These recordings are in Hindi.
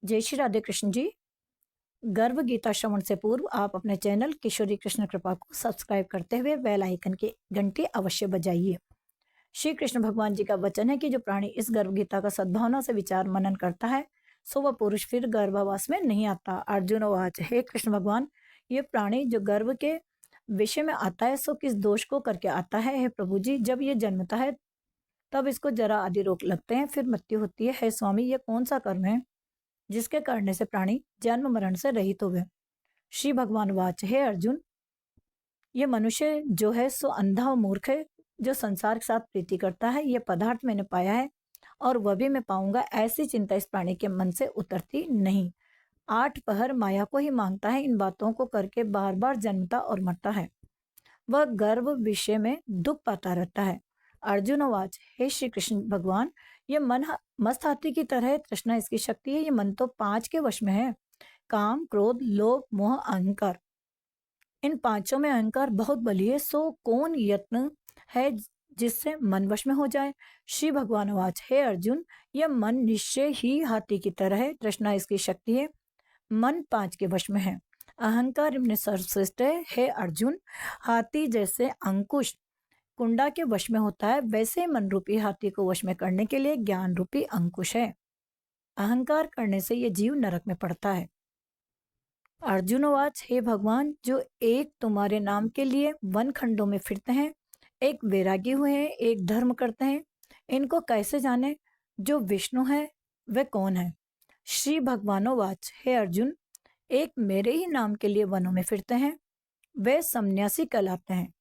जय श्री राधे कृष्ण जी। गर्भ गीता श्रवण से पूर्व आप अपने चैनल किशोरी कृष्ण कृपा को सब्सक्राइब करते हुए बेल आइकन की घंटी अवश्य बजाइए। श्री कृष्ण भगवान जी का वचन है कि जो प्राणी इस गर्भ गीता का सद्भावना से विचार मनन करता है सो वह पुरुष फिर गर्भावास में नहीं आता। अर्जुन वाच, हे कृष्ण भगवान, ये प्राणी जो गर्भ के विषय में आता है सो किस दोष को करके आता है? हे प्रभु जी, जब ये जन्मता है तब इसको जरा आदि रोग लगते हैं, फिर मृत्यु होती है। हे स्वामी, ये कौन सा कर्म है जिसके करने से प्राणी जन्म मरण से रहित हो गए? श्री भगवान वाच, हे अर्जुन, ये मनुष्य जो है सो अंधा और मूर्ख है, जो संसार के साथ प्रीति करता है। ये पदार्थ मैंने पाया है और वह भी मैं पाऊंगा, ऐसी चिंता इस प्राणी के मन से उतरती नहीं। 8 पहर माया को ही मांगता है, इन बातों को करके बार बार जन्मता और मरता है। वह गर्भ विषय में दुख पाता रहता है। अर्जुन वाच, हे श्री कृष्ण भगवान, ये मन मस्त हाथी की तरह है, तृष्णा इसकी शक्ति है। ये मन तो 5 के वश में है, काम, क्रोध, लोभ, मोह, अहंकार। इन पांचों में अहंकार बहुत बली है, सो कौन यत्न है जिससे मन वश में हो जाए? श्री भगवान वाच, हे अर्जुन, यह मन निश्चय ही हाथी की तरह है, तृष्णा इसकी शक्ति है, मन 5 के वश में है, अहंकार इनमें सर्वश्रेष्ठ है। हे अर्जुन, हाथी जैसे अंकुश कुंडा के वश में होता है, वैसे मन रूपी हाथी को वश में करने के लिए ज्ञान रूपी अंकुश है। अहंकार करने से ये जीव नरक में पड़ता है। अर्जुनवाच, हे भगवान, जो एक तुम्हारे नाम के लिए वन खंडों में फिरते हैं, एक वैरागी हुए हैं, एक धर्म करते हैं, इनको कैसे जाने? जो विष्णु है वह कौन है? श्री भगवानोवाच, हे अर्जुन, एक मेरे ही नाम के लिए वनों में फिरते हैं, वे सन्यासी कहलाते हैं।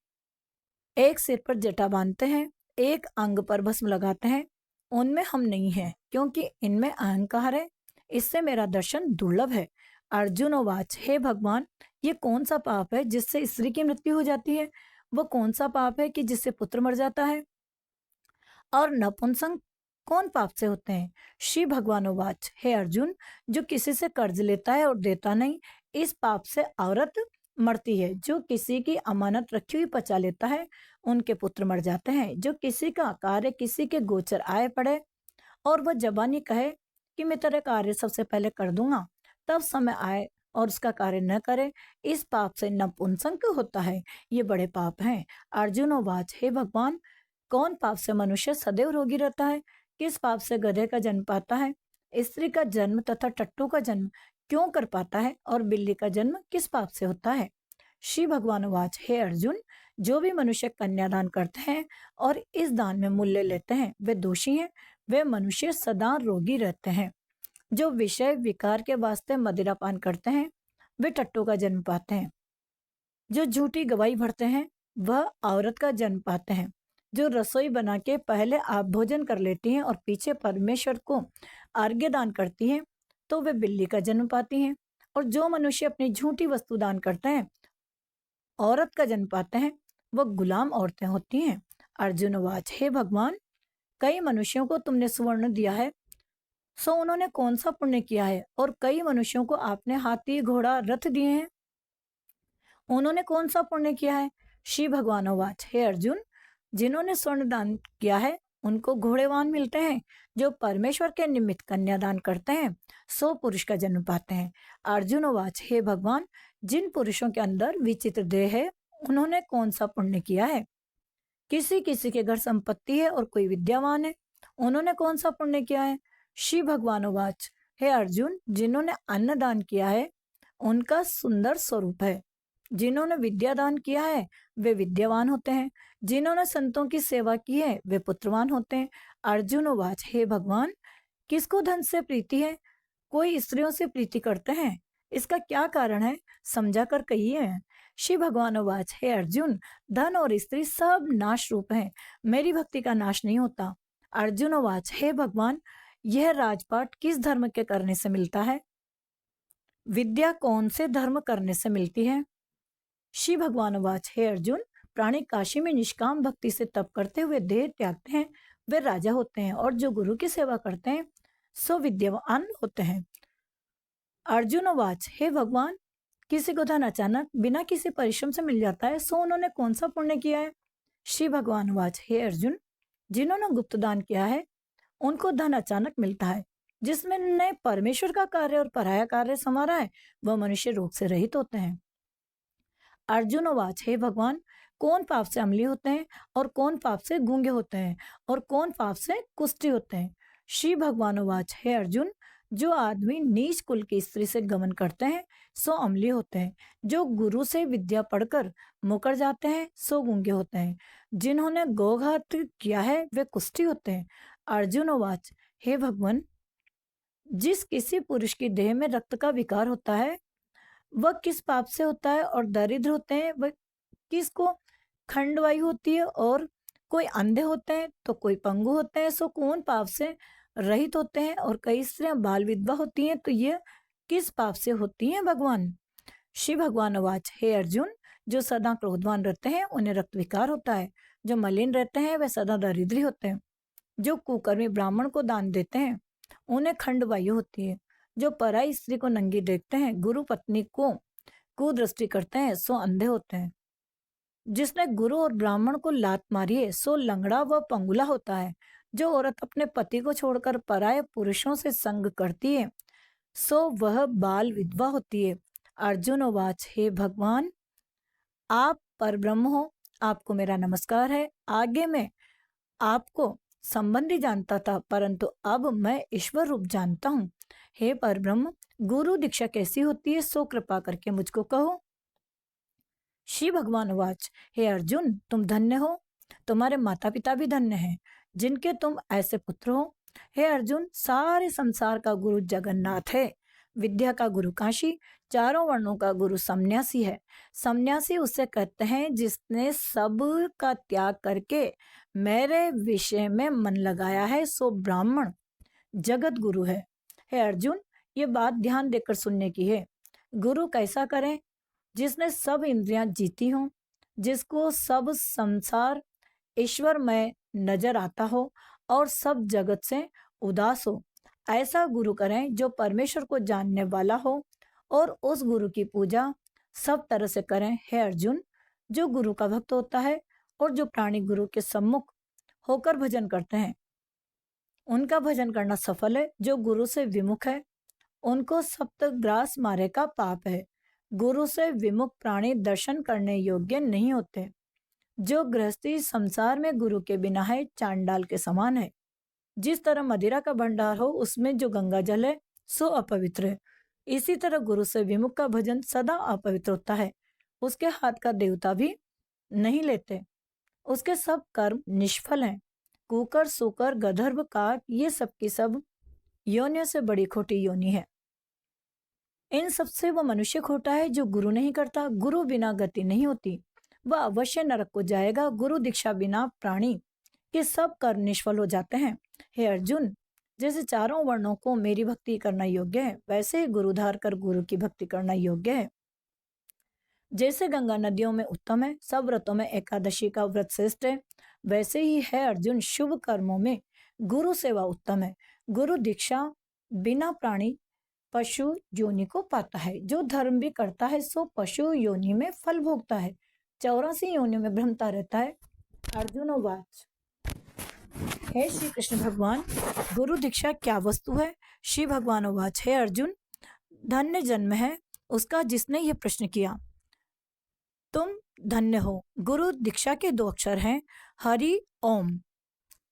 एक सिर पर जटा बांधते हैं, एक अंग पर भस्म लगाते हैं, उनमें हम नहीं हैं, क्योंकि इनमें अहंकार है, इससे मेरा दर्शन दुर्लभ है। अर्जुनोवाच, हे भगवान, ये कौन सा पाप है जिससे स्त्री की मृत्यु हो जाती है? वो कौन सा पाप है कि जिससे पुत्र मर जाता है? और नपुंसक कौन पाप से होते हैं? श्री भगवानोवाच, हे अर्जुन, जो किसी से कर्ज लेता है और देता नहीं, इस पाप से औरत मरती है। जो किसी की अमानत रखी हुई पचा लेता है, उनके पुत्र मर जाते हैं। जो किसी का कार्य किसी के गोचर आए पड़े और वह जबानी कहे कि मैं तेरा कार्य सबसे पहले कर दूंगा, तब समय आए और उसका कार्य न करे, इस पाप से नपुंसक होता है। ये बड़े पाप हैं। अर्जुनोवाच, हे भगवान, कौन पाप से मनुष्य सदैव रोगी रहता है? किस पाप से गधे का जन्म पाता है? स्त्री का जन्म तथा टट्टू का जन्म क्यों कर पाता है? और बिल्ली का जन्म किस पाप से होता है? श्री भगवान वाच, हे अर्जुन, जो भी मनुष्य कन्यादान करते हैं और इस दान में मूल्य लेते हैं, वे दोषी हैं। वे मनुष्य सदा रोगी रहते हैं। जो विषय विकार के वास्ते मदिरा पान करते हैं, वे टट्टू का जन्म पाते हैं। जो झूठी गवाही भरते हैं, वह औरत का जन्म पाते हैं। जो रसोई बना के पहले आप भोजन कर लेती हैं और पीछे परमेश्वर को अर्घ्य दान करती हैं, तो वे बिल्ली का जन्म पाती हैं। और जो मनुष्य अपनी झूठी वस्तु दान करते हैं, औरत का जन्म पाते हैं, वह गुलाम औरतें होती हैं। अर्जुन वाच, हे भगवान, कई मनुष्यों को तुमने सुवर्ण दिया है, सो उन्होंने कौन सा पुण्य किया है? और कई मनुष्यों को आपने हाथी, घोड़ा, रथ दिए हैं, उन्होंने कौन सा पुण्य किया है? श्री भगवान वाच, हे अर्जुन, जिन्होंने स्वर्ण दान किया है उनको घोड़ेवान मिलते हैं। जो परमेश्वर के निमित्त कन्यादान करते हैं, सो पुरुष का जन्म पाते हैं। अर्जुन वाच, हे भगवान, जिन पुरुषों के अंदर विचित्र देह है, उन्होंने कौन सा पुण्य किया है? किसी किसी के घर संपत्ति है और कोई विद्यावान है, उन्होंने कौन सा पुण्य किया है? श्री भगवान वाच, हे अर्जुन, जिन्होंने अन्न दान किया है उनका सुंदर स्वरूप है। जिन्होंने विद्या दान किया है वे विद्यावान होते हैं। जिन्होंने संतों की सेवा की है वे पुत्रवान होते हैं। अर्जुन वाच, हे भगवान, किसको धन से प्रीति है? कोई स्त्रियों से प्रीति करते हैं, इसका क्या कारण है? समझा कर कहिए। श्री भगवान वाच, हे अर्जुन, धन और स्त्री सब नाश रूप हैं, मेरी भक्ति का नाश नहीं होता। अर्जुन वाच, हे भगवान, यह राजपाट किस धर्म के करने से मिलता है? विद्या कौन से धर्म करने से मिलती है? श्री भगवान वाच, हे अर्जुन, प्राणी काशी में निष्काम भक्ति से तप करते हुए देह त्यागते हैं, वे राजा होते हैं। और जो गुरु की सेवा करते हैं सो विद्यावान होते हैं। अर्जुन वाच, हे भगवान, किसी को धन अचानक बिना किसी परिश्रम से मिल जाता है, सो उन्होंने कौन सा पुण्य किया है? श्री भगवान वाच, हे अर्जुन, जिन्होंने गुप्त दान किया है उनको धन अचानक मिलता है। जिसमें ने परमेश्वर का कार्य और पराया कार्य समारा है, वह मनुष्य रोग से रहित होते हैं। अर्जुन उवाच, हे भगवान, कौन पाप से अम्लीय होते हैं और कौन पाप से गूंगे होते हैं और कौन पाप से कुष्ठी होते हैं? श्री भगवान उवाच, हे अर्जुन, जो आदमी नीच कुल की स्त्री से गमन करते हैं सो अम्लीय होते हैं। जो गुरु से विद्या पढ़कर मुकर जाते हैं सो गूंगे होते हैं। जिन्होंने गोघात किया है वे कुष्ठी होते हैं। अर्जुन उवाच, हे भगवान, जिस किसी पुरुष की देह में रक्त का विकार होता है वह किस पाप से होता है? और दरिद्र होते हैं वह किसको खंडवायु होती है? और कोई अंधे होते हैं तो कोई पंगु होते हैं, सो कौन पाप से रहित होते हैं? और कई स्त्रियां बाल विधवा होती हैं तो ये किस पाप से होती हैं भगवान? श्री भगवान अवाच, हे अर्जुन, जो सदा क्रोधवान रहते हैं उन्हें रक्त विकार होता है। जो मलिन रहते हैं वे सदा दरिद्री होते हैं। जो कुकर्मी ब्राह्मण को दान देते हैं उन्हें खंडवायु होती है। जो पराई स्त्री को नंगी देखते हैं, गुरु पत्नी को कुदृष्टि करते हैं सो अंधे होते हैं। जिसने गुरु और ब्राह्मण को लात मारी है सो लंगड़ा व पंगुला होता है। जो औरत अपने पति को छोड़कर पराये पुरुषों से संग करती है सो वह बाल विधवा होती है। अर्जुन उवाच, हे भगवान, आप परब्रह्म हो, आपको मेरा नमस्कार है। आगे मैं आपको संबंधी जानता था परंतु अब मैं ईश्वर रूप जानता हूँ। हे परब्रह्म, गुरु दीक्षा कैसी होती है सो कृपा करके मुझको कहो। श्री भगवान उवाच, हे अर्जुन, तुम धन्य हो, तुम्हारे माता पिता भी धन्य हैं जिनके तुम ऐसे पुत्र हो। हे अर्जुन, सारे संसार का गुरु जगन्नाथ है। विद्या का गुरु काशी, चारों वर्णों का गुरु सन्यासी है। सन्यासी उसे कहते हैं जिसने सब का त्याग करके मेरे विषय में मन लगाया है सो ब्राह्मण जगत गुरु है। हे अर्जुन, ये बात ध्यान देकर सुनने की है। गुरु कैसा करें? जिसने सब इंद्रियां जीती हों, जिसको सब संसार ईश्वरमय नजर आता हो और सब जगत से उदास हो। ऐसा गुरु करें जो परमेश्वर को जानने वाला हो और उस गुरु की पूजा सब तरह से करें। हे अर्जुन, जो गुरु का भक्त होता है और जो प्राणी गुरु के सम्मुख होकर भजन करते हैं उनका भजन करना सफल है। जो गुरु से विमुख है उनको सप्तग्रास मारे का पाप है। गुरु से विमुख प्राणी दर्शन करने योग्य नहीं होते। जो गृहस्थी संसार में गुरु के बिना है चांडाल के समान है। जिस तरह मदिरा का भंडार हो उसमें जो गंगा जल है सो अपवित्र है, इसी तरह गुरु से विमुख का भजन सदा अपवित्र होता है। उसके हाथ का देवता भी नहीं लेते, उसके सब कर्म निष्फल हैं। कुकर, सूकर, गधर्व, काक, ये सब की सब योनियों से बड़ी खोटी योनि है। इन सबसे वह मनुष्य खोटा है जो गुरु नहीं करता। गुरु बिना गति नहीं होती, वह अवश्य नरक को जाएगा। गुरु दीक्षा बिना प्राणी के सब कर्म निष्फल हो जाते हैं। हे अर्जुन, जैसे चारों वर्णों को मेरी भक्ति करना योग्य है वैसे ही गुरु धार कर गुरु की भक्ति करना योग्य है। जैसे गंगा नदियों में उत्तम है, सब व्रतों में एकादशी का व्रत श्रेष्ठ है, वैसे ही है अर्जुन शुभ कर्मों में गुरु सेवा उत्तम है। गुरु दीक्षा बिना प्राणी पशु योनि को पाता है। जो धर्म भी करता है सो पशु योनि में फल भोगता है, 84 योनियों में भ्रमता रहता है। अर्जुन उवाच, हे श्री कृष्ण भगवान, गुरु दीक्षा क्या वस्तु है? श्री भगवान उवाच, हे अर्जुन, धन्य जन्म है उसका जिसने ये प्रश्न किया। तुम धन्य हो। गुरु दीक्षा के 2 अक्षर हैं, हरि ओम।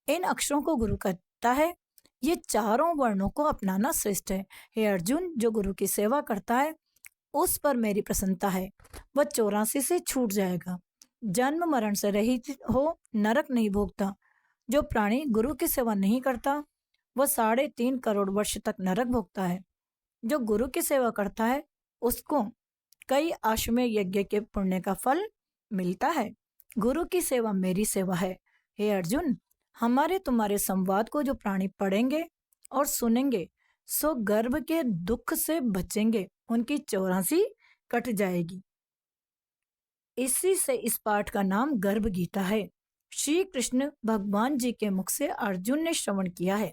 इन अक्षरों को गुरु कहता है। ये चारों वर्णों को अपनाना श्रेष्ठ है। हे अर्जुन, जो गुरु की सेवा करता है उस पर मेरी प्रसन्नता है। वह 84 से छूट जाएगा, जन्म मरण से रहित हो, नरक नहीं भोगता। जो प्राणी गुरु की सेवा नहीं करता वह 3.5 करोड़ वर्ष तक नरक भोगता है। जो गुरु की सेवा करता है उसको कई अश्वमेध यज्ञ के पुण्य का फल मिलता है। गुरु की सेवा मेरी सेवा है। हे अर्जुन, हमारे तुम्हारे संवाद को जो प्राणी पढ़ेंगे और सुनेंगे सो गर्भ के दुख से बचेंगे, उनकी 84 कट जाएगी। इसी से इस पाठ का नाम गर्भ गीता है। श्री कृष्ण भगवान जी के मुख से अर्जुन ने श्रवण किया है।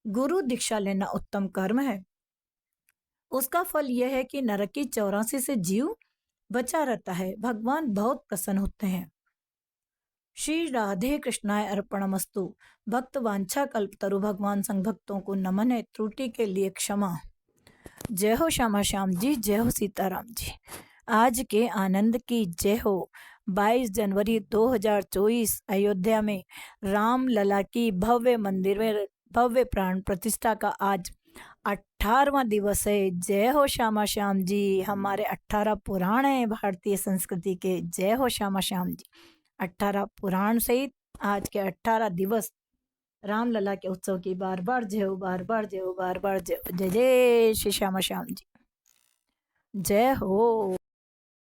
गुरु दीक्षा लेना उत्तम कर्म है। उसका फल यह है कि नरक की 84 से जीव बचा रहता है। भगवान बहुत प्रसन्न होते हैं। श्री राधे कृष्णाय अर्पणमस्तु। भक्त वांछा कल्पतरु भगवान संग भक्तों को नमन है, त्रुटि के लिए क्षमा। जय हो श्यामा श्याम जी, जय हो सीताराम जी। आज के आनंद की जय हो। 22 जनवरी 2024 अयोध्या में राम लला की भव्य मंदिर में भव्य प्राण प्रतिष्ठा का आज 18वां दिवस है। जय हो श्यामा श्याम जी। हमारे 18 पुराण हैं भारतीय संस्कृति के। जय हो श्यामा श्याम जी। 18 पुराण सहित आज के 18 दिवस रामलला के उत्सव की बार बार जय हो, बार बार जय हो, बार बार जय हो। जय जय श्री श्यामा श्याम जी। जय हो।